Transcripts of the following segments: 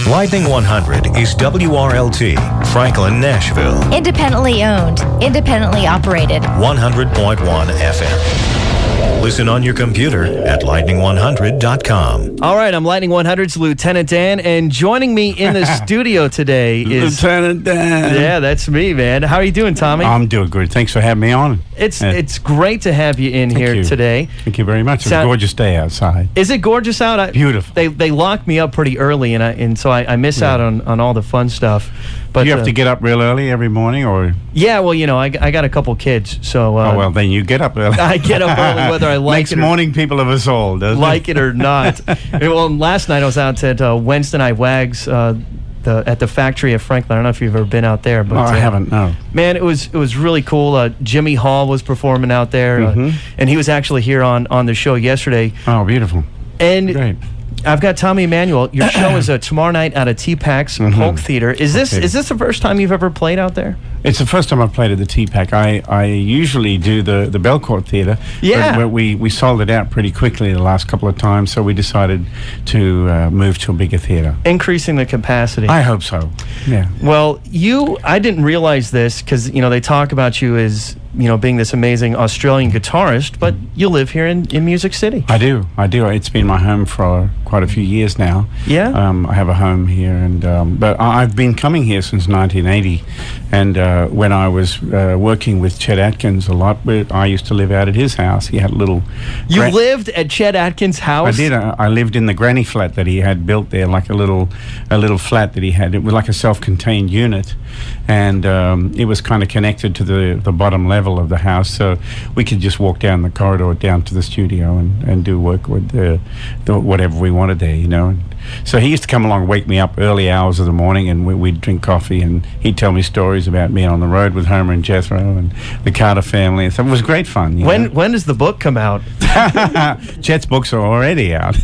Lightning 100 is WRLT, Franklin, Nashville. Independently owned, independently operated. 100.1 FM. Listen on your computer at lightning100.com. All right, I'm Lightning 100's Lieutenant Dan, and joining me in the studio today is... Lieutenant Dan. Yeah, that's me, man. How are you doing, Tommy? I'm doing good. Thanks for having me on. It's great to have you in here today. Thank you very much. It's a gorgeous day outside. Is it gorgeous out? Beautiful. They locked me up pretty early, and so I miss out on all the fun stuff. But do you have to get up real early every morning, or? Yeah, well, you know, I got a couple kids, so... oh, well, then you get up early. I get up early whether I like Makes it or... morning people of us all, doesn't like it or not. Well, last night I was out at Wednesday Night Wags at the factory at Franklin. I don't know if you've ever been out there. But, I haven't, no. Man, it was really cool. Jimmy Hall was performing out there, and he was actually here on the show yesterday. Oh, beautiful. And great. I've got Tommy Emmanuel. Your show is tomorrow night out at T-Pack's Polk Theater. Is this the first time you've ever played out there? It's the first time I've played at the T-Pack. I usually do the Belcourt Theatre. Yeah. But we sold it out pretty quickly the last couple of times, so we decided to move to a bigger theatre. Increasing the capacity. I hope so, yeah. Well, I didn't realize this because, you know, they talk about you as, you know, being this amazing Australian guitarist, but you live here in Music City. I do. It's been my home for quite a few years now. Yeah? I have a home here, and but I've been coming here since 1980, and when I was working with Chet Atkins a lot, I used to live out at his house. He had a little... You lived at Chet Atkins' house? I did. I lived in the granny flat that he had built there, like a little flat that he had. It was like a self-contained unit, and it was kind of connected to the bottom level of the house, so we could just walk down the corridor down to the studio and do work with whatever we wanted there, you know. And so he used to come along and wake me up early hours of the morning, and we'd drink coffee, and he'd tell me stories about being on the road with Homer and Jethro and the Carter family. So it was great fun. When does the book come out? Chet's books are already out.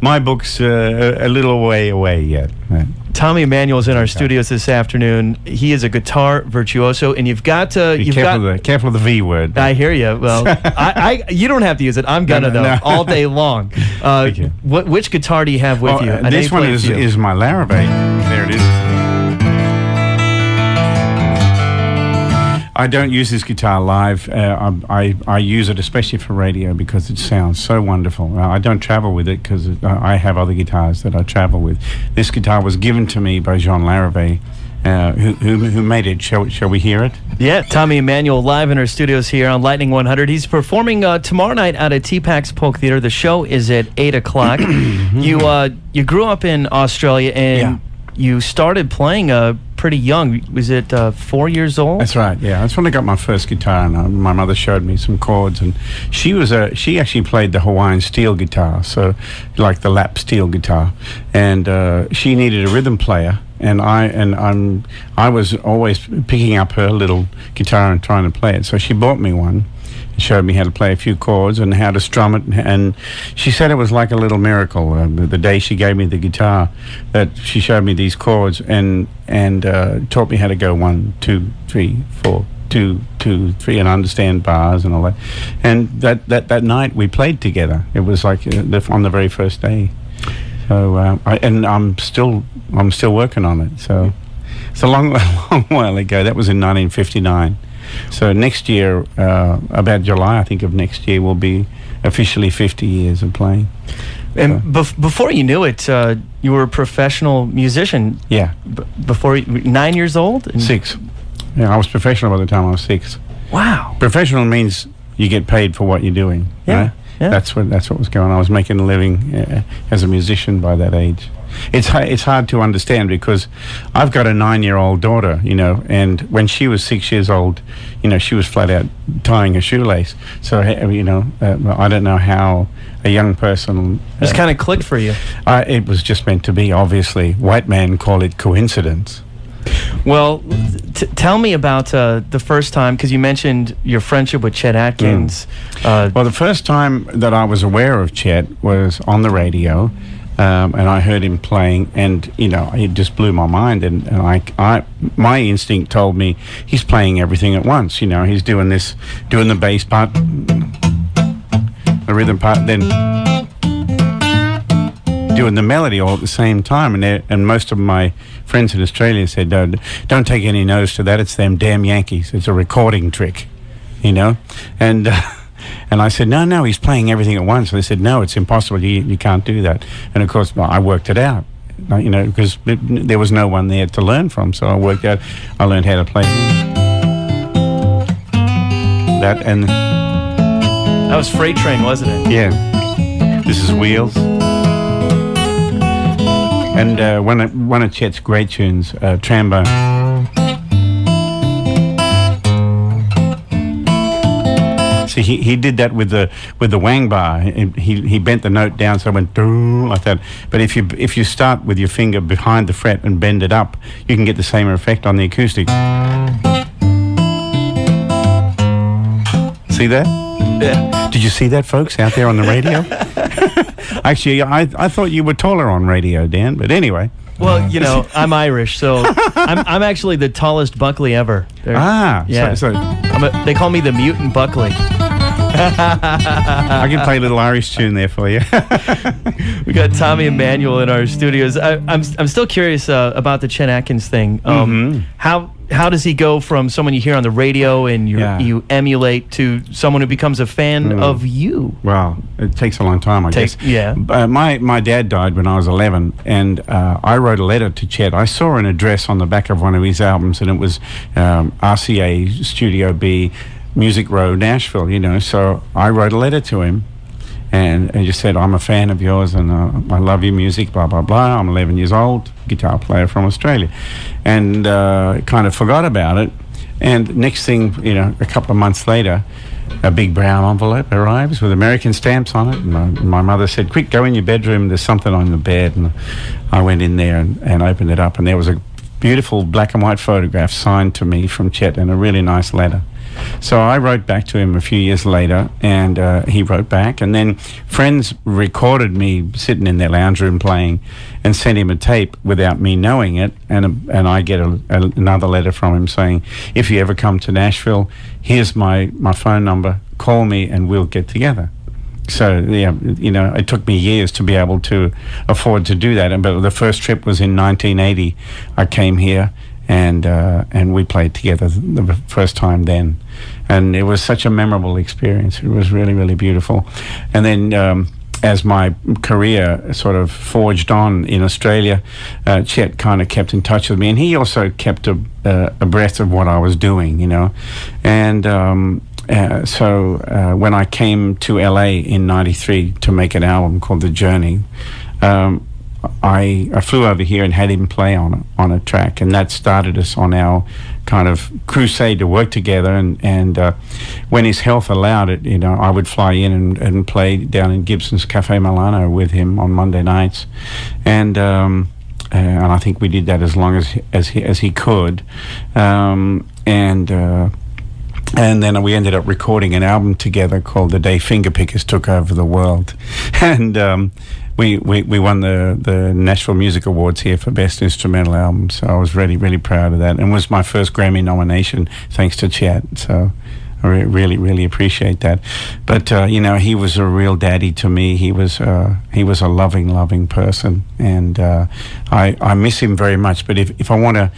my book's a little way away yet. Tommy Emmanuel's in our studios this afternoon. He is a guitar virtuoso, and you've got to... Careful of the V word. I hear you. Well, you don't have to use it. I'm gonna, though, all day long. Which guitar do you have with you? This one is my Larrabee. There it is. I don't use this guitar live. I use it especially for radio because it sounds so wonderful. I don't travel with it because I have other guitars that I travel with. This guitar was given to me by Jean Larrabee, who made it. Shall we hear it? Yeah, Tommy Emmanuel live in our studios here on Lightning 100. He's performing tomorrow night out at T-Pack's Polk Theatre. The show is at 8 o'clock. You grew up in Australia, and you started playing pretty young. Was it 4 years old? That's right, yeah. That's when I got my first guitar, and my mother showed me some chords, and she actually played the Hawaiian steel guitar, so like the lap steel guitar, and she needed a rhythm player, and I was always picking up her little guitar and trying to play it, so she bought me one. Showed me how to play a few chords and how to strum it, and she said it was like a little miracle. The day she gave me the guitar, that she showed me these chords and taught me how to go 1, 2, 3, 4, 2, 2, 3, and understand bars and all that. And that night we played together. It was like on the very first day. So I'm still working on it. So it's a long while ago. That was in 1959. So next year, about July, I think, of next year, will be officially 50 years of playing. And before you knew it, you were a professional musician. Yeah. Before 9 years old? 6. Yeah, I was professional by the time I was 6. Wow. Professional means you get paid for what you're doing. Yeah. Right? Yeah. That's what was going on. I was making a living as a musician by that age. It's hard to understand because I've got a 9-year-old daughter, you know, and when she was 6 years old, you know, she was flat out tying a shoelace. So, you know, I don't know how a young person... Just kind of clicked for you. It was just meant to be, obviously. White men call it coincidence. Well, tell me about the first time, because you mentioned your friendship with Chet Atkins. Well, the first time that I was aware of Chet was on the radio. And I heard him playing, and you know, it just blew my mind. And my instinct told me he's playing everything at once. You know, he's doing the bass part, the rhythm part, then doing the melody all at the same time. And most of my friends in Australia said, don't take any notice to that. It's them damn Yankees. It's a recording trick, you know. And I said, no, he's playing everything at once. And they said, no, it's impossible. You can't do that. And of course, I worked it out, you know, because there was no one there to learn from. So I learned how to play that. And that was Freight Train, wasn't it? Yeah. This is Wheels. And one of Chet's great tunes, Trombone. See, he did that with the wang bar. He bent the note down, so it went like that. But if you start with your finger behind the fret and bend it up, you can get the same effect on the acoustic. See that? Yeah. Did you see that, folks, out there on the radio? Actually, I thought you were taller on radio, Dan, but anyway. Well, you know, I'm Irish, so I'm actually the tallest Buckley ever. Yeah. They call me the mutant Buckley. I can play a little Irish tune there for you. We got Tommy Emmanuel in our studios. I'm still curious about the Chet Atkins thing. How does he go from someone you hear on the radio and you emulate to someone who becomes a fan of you? Well, it takes a long time, I guess. Yeah. My dad died when I was 11, and I wrote a letter to Chet. I saw an address on the back of one of his albums, and it was RCA Studio B, Music Row, Nashville, you know. So I wrote a letter to him and just said, I'm a fan of yours and I love your music, blah, blah, blah. I'm 11 years old, guitar player from Australia. And kind of forgot about it. And next thing, you know, a couple of months later, a big brown envelope arrives with American stamps on it. And my mother said, quick, go in your bedroom. There's something on the bed. And I went in there and opened it up. And there was a beautiful black and white photograph signed to me from Chet and a really nice letter. So I wrote back to him a few years later, and he wrote back. And then friends recorded me sitting in their lounge room playing and sent him a tape without me knowing it. And I get another letter from him saying, if you ever come to Nashville, here's my phone number. Call me and we'll get together. So, yeah, you know, it took me years to be able to afford to do that. But the first trip was in 1980. I came here. And we played together the first time then. And it was such a memorable experience. It was really, really beautiful. And then as my career sort of forged on in Australia, Chet kind of kept in touch with me. And he also kept abreast of what I was doing, you know. And so when I came to LA in 93 to make an album called The Journey, I flew over here and had him play on a track, and that started us on our kind of crusade to work together. And when his health allowed it, you know, I would fly in and play down in Gibson's Cafe Milano with him on Monday nights, and I think we did that as long as he could, and then we ended up recording an album together called The Day Fingerpickers Took Over the World, and we won the Nashville Music Awards here for Best Instrumental Album. So I was really, really proud of that, and was my first Grammy nomination thanks to Chet. So I really, really appreciate that. But you know, he was a real daddy to me. He was a loving person, and I miss him very much. But if I want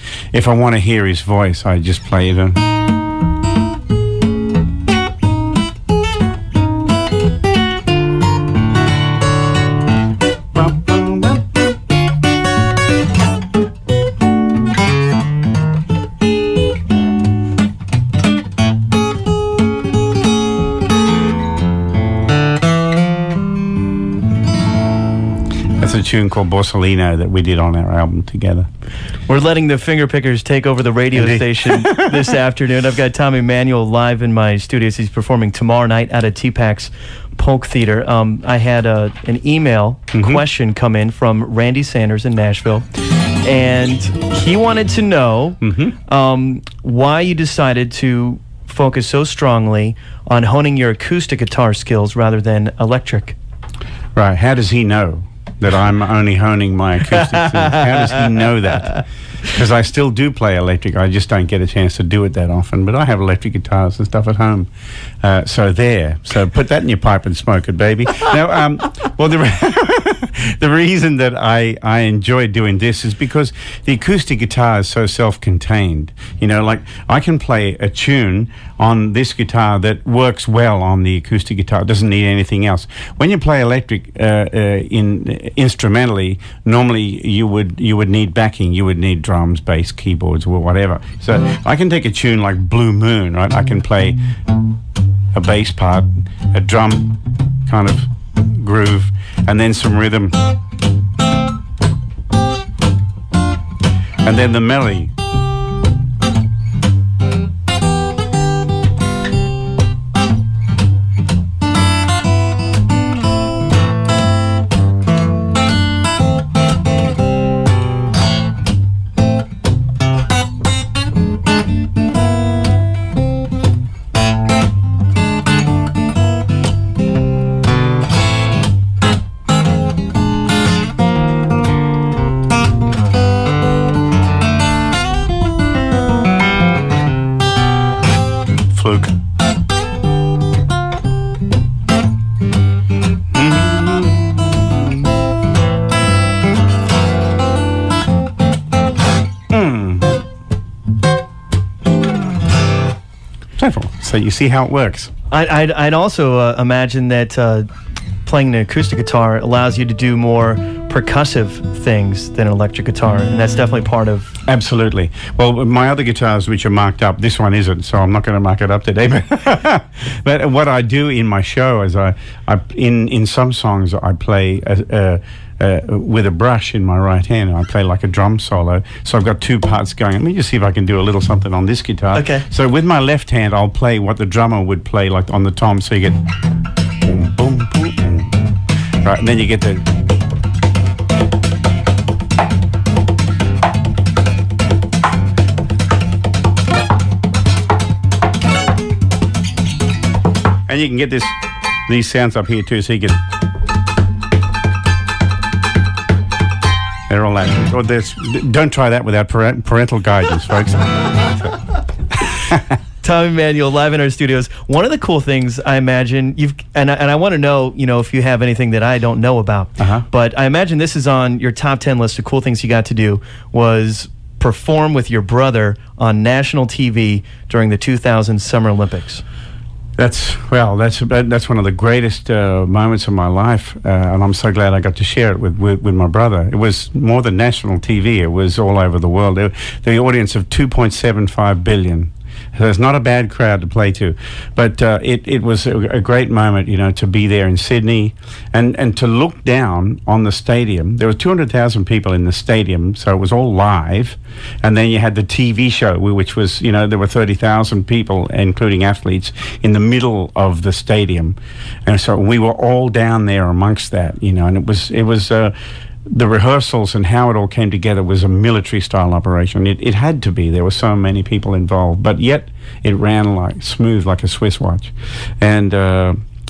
to hear his voice, I just play it. A tune called Borsellino that we did on our album together. We're letting the Fingerpickers take over the radio station this afternoon. I've got Tommy Emmanuel live in my studios. He's performing tomorrow night at a T-Pax Polk Theater. I had an email question come in from Randy Sanders in Nashville, and he wanted to know why you decided to focus so strongly on honing your acoustic guitar skills rather than electric. Right. How does he know? that I'm only honing my acoustic? How does he know that? Because I still do play electric. I just don't get a chance to do it that often. But I have electric guitars and stuff at home. So put that in your pipe and smoke it, baby. Now, well, the reason that I enjoy doing this is because the acoustic guitar is so self-contained. You know, like I can play a tune on this guitar that works well on the acoustic guitar. It doesn't need anything else. When you play electric instrumentally, normally you would need backing. You would need drums, bass, keyboards, or whatever. So I can take a tune like Blue Moon, right? I can play a bass part, a drum kind of groove, and then some rhythm, and then the melody. Fluke. So you see how it works. I'd also imagine that playing an acoustic guitar allows you to do more percussive things than an electric guitar, and that's definitely part of... Absolutely. Well, my other guitars, which are marked up, this one isn't, so I'm not going to mark it up today. But what I do in my show is in some songs I play with a brush in my right hand, and I play like a drum solo. So I've got two parts going. Let me just see if I can do a little something on this guitar. Okay. So with my left hand, I'll play what the drummer would play like on the tom. So you get boom, boom, boom, boom. Right, and then you get the... And you can get these sounds up here too, so you can... They're all that. Oh, don't try that without parental guidance, folks. Tom Emmanuel, live in our studios. One of the cool things I imagine and I want to know, if you have anything that I don't know about. But I imagine this is on your top 10 list of cool things you got to do was perform with your brother on national TV during the 2000 Summer Olympics. That's one of the greatest moments of my life, and I'm so glad I got to share it with my brother. It was more than national TV; it was all over the world. The audience of 2.75 billion. So it's not a bad crowd to play to, but it was a great moment, to be there in Sydney and to look down on the stadium. There were 200,000 people in the stadium, so it was all live. And then you had the TV show, which was, there were 30,000 people, including athletes, in the middle of the stadium. And so we were all down there amongst that, and it was the rehearsals and how it all came together was a military-style operation. It had to be. There were so many people involved, but yet it ran smooth like a Swiss watch. And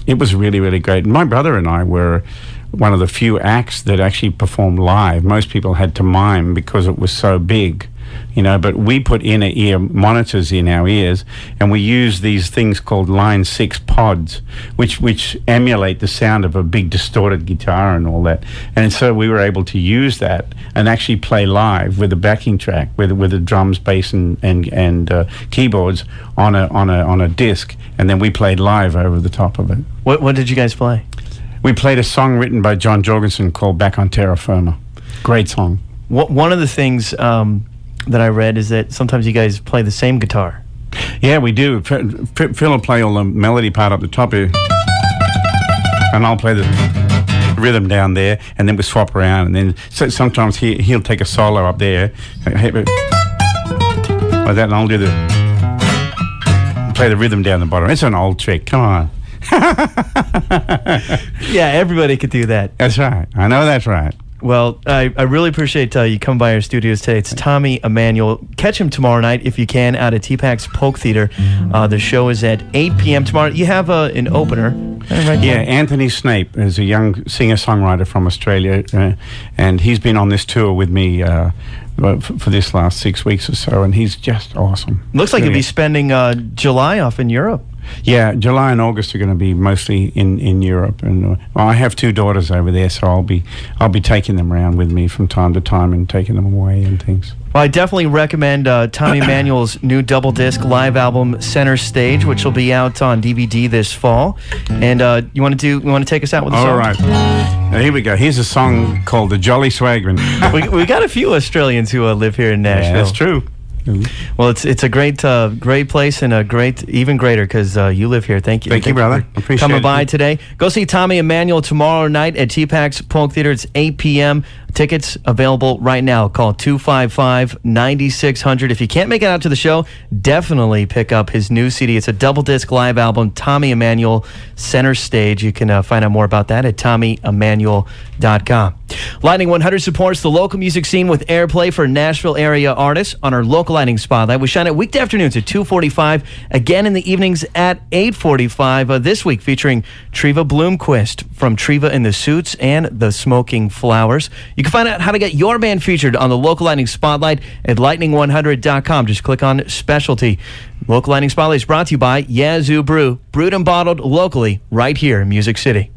it was really, really great. And my brother and I were one of the few acts that actually performed live. Most people had to mime because it was so big. But we put inner ear monitors in our ears, and we use these things called Line 6 pods, which emulate the sound of a big distorted guitar and all that. And so we were able to use that and actually play live with a backing track, with the drums, bass, and keyboards on a disc, and then we played live over the top of it. What did you guys play? We played a song written by John Jorgensen called "Back on Terra Firma." Great song. One of the things that I read is that sometimes you guys play the same guitar. Yeah, we do. Phil will play all the melody part up the top here, and I'll play the rhythm down there, and then we swap around, and then sometimes he'll take a solo up there like that, and I'll play the rhythm down the bottom. It's an old trick. Come on. Yeah, everybody could do that. That's right. I know that's right. Well, I really appreciate you coming by our studios today. It's Tommy Emmanuel. Catch him tomorrow night if you can out at T-Pax Polk Theater. The show is at 8 p.m. tomorrow. You have an opener. Right? Yeah, Anthony Snape is a young singer-songwriter from Australia, and he's been on this tour with me for this last 6 weeks or so, and he's just awesome. Looks like you'll be spending July off in Europe. Yeah, July and August are going to be mostly in Europe, and well, I have 2 daughters over there, so I'll be taking them around with me from time to time and taking them away and things. Well, I definitely recommend Tommy Emmanuel's new double disc live album Center Stage, which will be out on DVD this fall. And you want to take us out with a song? All right. Now, here we go. Here's a song called "The Jolly Swagman." we got a few Australians who live here in Nashville. Yeah, that's true. Well, it's a great place, and a even greater because you live here. Thank you. Thank you, brother. For coming by today. Go see Tommy Emmanuel tomorrow night at T-Pax Polk Theater. It's 8 p.m. Tickets available right now. Call 255-9600. If you can't make it out to the show, definitely pick up his new CD. It's a double disc live album, Tommy Emmanuel Center Stage. You can find out more about that at TommyEmmanuel.com. Lightning 100 supports the local music scene with airplay for Nashville area artists on our local Lightning Spotlight. We shine at weekday afternoons at 2:45, again in the evenings at 8:45. This week featuring Treva Bloomquist from Treva and the Suits and the Smoking Flowers. You can find out how to get your band featured on the local Lightning Spotlight at lightning100.com. Just click on Specialty. Local Lightning Spotlight is brought to you by Yazoo Brew, brewed and bottled locally right here in Music City.